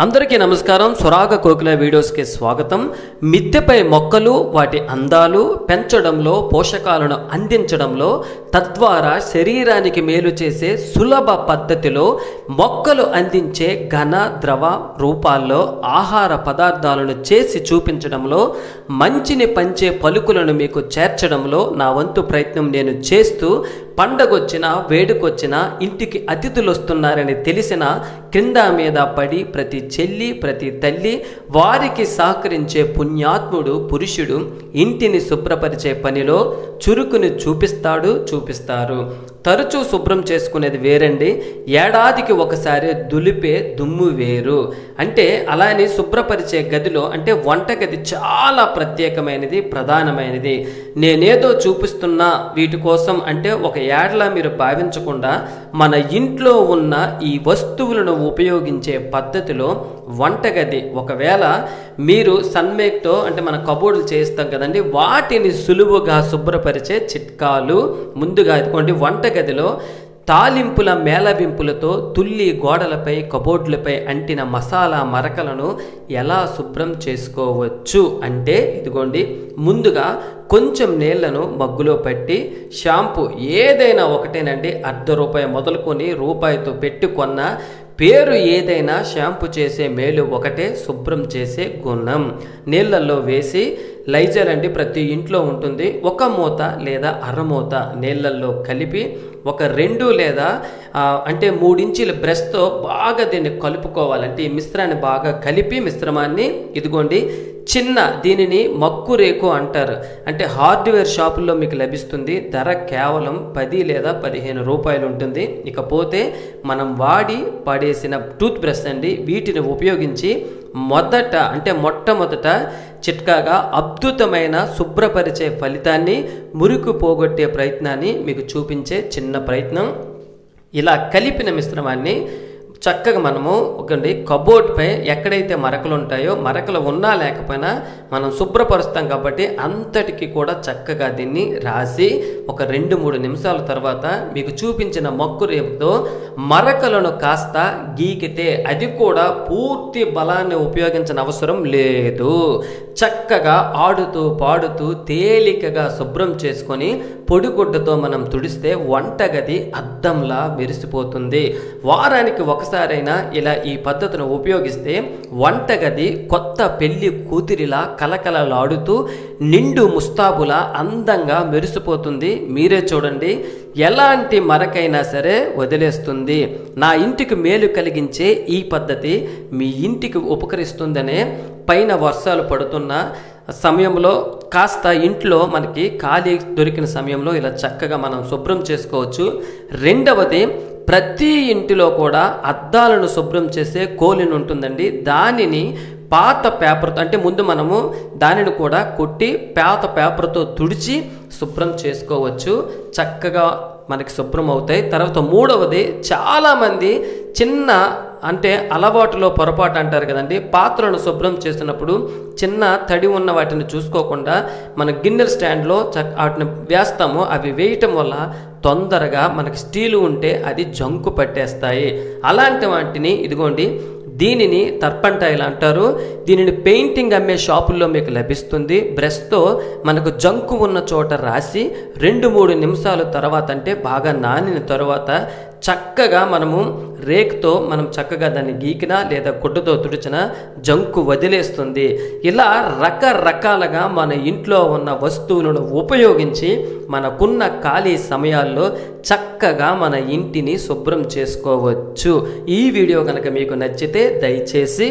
అందరికీ నమస్కారం. సురాగ కోకిల వీడియోస్కి స్వాగతం. మిద్దెపై మొక్కలు వాటి అందాలు పెంచడంలో, పోషకాలను అందించడంలో, తద్వారా శరీరానికి మేలు చేసే సులభ పద్ధతిలో మొక్కలు అందించే ఘన ద్రవ రూపాల్లో ఆహార పదార్థాలను చేసి చూపించడంలో, మంచిని పంచే పలుకులను మీకు చేర్చడంలో నా వంతు ప్రయత్నం నేను చేస్తూ, పండగొచ్చినా వేడుకొచ్చినా ఇంటికి అతిథులు వస్తున్నారని తెలిసిన కింద మీద పడి ప్రతి చెల్లి ప్రతి తల్లి వారికి సహకరించే పుణ్యాత్ముడు పురుషుడు ఇంటిని శుభ్రపరిచే పనిలో చురుకుని చూపిస్తారు. తరచూ శుభ్రం చేసుకునేది వేరండి, ఏడాదికి ఒకసారి దులిపే దుమ్ము వేరు. అంటే అలానే శుభ్రపరిచే గదిలో అంటే వంటగది చాలా ప్రత్యేకమైనది, ప్రధానమైనది. నేనేదో చూపిస్తున్నా వీటి కోసం అంటే ఒక ఏడలా మీరు భావించకుండా మన ఇంట్లో ఉన్న ఈ వస్తువులను ఉపయోగించే పద్ధతిలో వంటగది ఒకవేళ మీరు సన్మేక్తో అంటే మన కబోర్డులు చేస్తాం కదండి, వాటిని సులువుగా శుభ్రపరిచే చిట్కాలు ముందుగా ఇదిగోండి. వంటగదిలో తాలింపుల మేళవింపులతో తుల్లి గోడలపై కబోర్డులపై అంటిన మసాలా మరకలను ఎలా శుభ్రం చేసుకోవచ్చు అంటే ఇదిగోండి, ముందుగా కొంచెం నీళ్లను మగ్గులో పట్టి షాంపూ ఏదైనా ఒకటేనండి, ₹1 మొదలుకొని రూపాయితో పెట్టి కొన్న పేరు ఏదైనా షాంపూ చేసే మేలు ఒకటే, శుభ్రం చేసే గుణం. నీళ్ళల్లో వేసి లైజర్ అండి ప్రతి ఇంట్లో ఉంటుంది, ఒక మూత లేదా అరమూత నీళ్ళల్లో కలిపి ఒక 2 లేదా అంటే 3 ఇంచుల బ్రష్తో బాగా దీన్ని కలుపుకోవాలంటే ఈ మిశ్రాన్ని బాగా కలిపి మిశ్రమాన్ని ఇదిగోండి దీనిని మక్కు రేకు అంటారు. అంటే హార్డ్వేర్ షాపుల్లో మీకు లభిస్తుంది. ధర కేవలం 10 లేదా 15 రూపాయలు ఉంటుంది. ఇకపోతే మనం వాడి పడేసిన టూత్ బ్రష్ అండి, వీటిని ఉపయోగించి మొట్టమొదట చిట్కాగా అద్భుతమైన శుభ్రపరిచే ఫలితాన్ని, మురికి పోగొట్టే ప్రయత్నాన్ని మీకు చూపించే చిన్న ప్రయత్నం. ఇలా కలిపిన మిశ్రమాన్ని చక్కగా మనము ఒకండి కబోర్డ్పై ఎక్కడైతే మరకలు ఉంటాయో, మరకలు ఉన్నా లేకపోయినా మనం శుభ్రపరుస్తాం కాబట్టి అంతటికి కూడా చక్కగా దీన్ని రాసి ఒక 2-3 నిమిషాల తర్వాత మీకు చూపించిన మక్కు రేపుతో మరకలను కాస్త గీకితే, అది కూడా పూర్తి బలాన్ని ఉపయోగించిన అవసరం లేదు, చక్కగా ఆడుతూ పాడుతూ తేలికగా శుభ్రం చేసుకొని పొడిగుడ్డతో మనం తుడిస్తే వంటగది అద్దంలా మెరిసిపోతుంది. వారానికి ఒకసారైనా ఇలా ఈ పద్ధతిని ఉపయోగిస్తే వంటగది కొత్త పెళ్లి కూతురిలా కలకలలాడుతూ నిండు ముస్తాబులా అందంగా మెరిసిపోతుంది. మీరే చూడండి, ఎలాంటి మరకైనా సరే వదిలేస్తుంది. నా ఇంటికి మేలు కలిగించే ఈ పద్ధతి మీ ఇంటికి ఉపకరిస్తుందనే పైన వర్షాలు పడుతున్న సమయంలో కాస్త ఇంట్లో మనకి ఖాళీ దొరికిన సమయంలో ఇలా చక్కగా మనం శుభ్రం చేసుకోవచ్చు. రెండవది, ప్రతి ఇంటిలో కూడా అద్దాలను శుభ్రం చేసే కోలిన్ ఉంటుందండి. దానిని పాత పేపర్తో అంటే ముందు మనము దానిని కూడా కొట్టి పాత పేపర్తో తుడిచి శుభ్రం చేసుకోవచ్చు, చక్కగా మనకి శుభ్రం అవుతాయి. తర్వాత మూడవది, చాలామంది చిన్న అంటే అలవాటులో పొరపాటు అంటారు కదండి, పాత్రలను శుభ్రం చేసినప్పుడు చిన్న తడి ఉన్న వాటిని చూసుకోకుండా మన గిన్నెల స్టాండ్లో వాటిని వేస్తాము. అవి వేయటం వల్ల తొందరగా మనకి స్టీలు ఉంటే అది జంకు పట్టేస్తాయి. అలాంటి వాటిని ఇదిగోండి, దీనిని టర్పంటైల్ అంటారు. దీనిని పెయింటింగ్ అమ్మే షాపుల్లో మీకు లభిస్తుంది. బ్రష్తో మనకు జంకు ఉన్న చోట రాసి 2-3 నిమిషాల తర్వాత అంటే బాగా నానిన తర్వాత చక్కగా మనము రేక్తో మనం చక్కగా దాన్ని గీకినా లేదా గుడ్డతో తుడిచినా జంకు వదిలేస్తుంది. ఇలా రకరకాలుగా మన ఇంట్లో ఉన్న వస్తువులను ఉపయోగించి మనకున్న ఖాళీ సమయాల్లో చక్కగా మన ఇంటిని శుభ్రం చేసుకోవచ్చు. ఈ వీడియో కనుక మీకు నచ్చితే దయచేసి